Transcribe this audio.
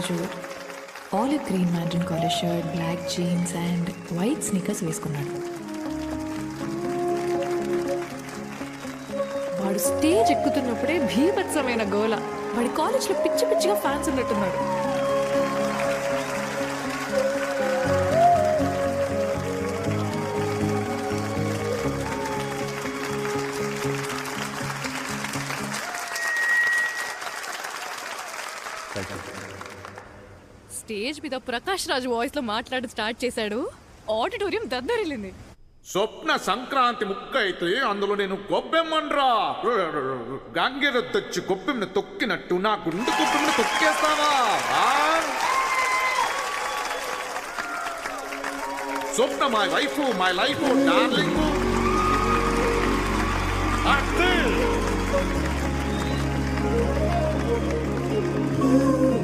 రోజు olive green mandarin collar shirt, black jeans and white sneakers వేసుకున్నాడు. వాడు stage ఎక్కుతున్నప్పుడే భీభత్సమైన గోల. వాడి కాలేజ్లో పిచ్చి పిచ్చిగా ఫ్యాన్స్ ఉన్నట్టున్నారు. స్టేజ్ మీద ప్రకాష్ రాజ్ వాయిస్ లో మాట్లాడి స్టార్ట్ చేశాడు. ఆడిటోరియం దద్దరిల్లింది. స్వప్న సంక్రాంతి ముక్క అయితే అందులో నేను గొబ్బెమ్మన్రా. గంగెర తెచ్చి గొబ్బెమ్మని తొక్కినట్టు నా గుండు గొబ్బెమ్మని తొక్కేస్తావా? Swapna my wife, my life, darling. Thank you.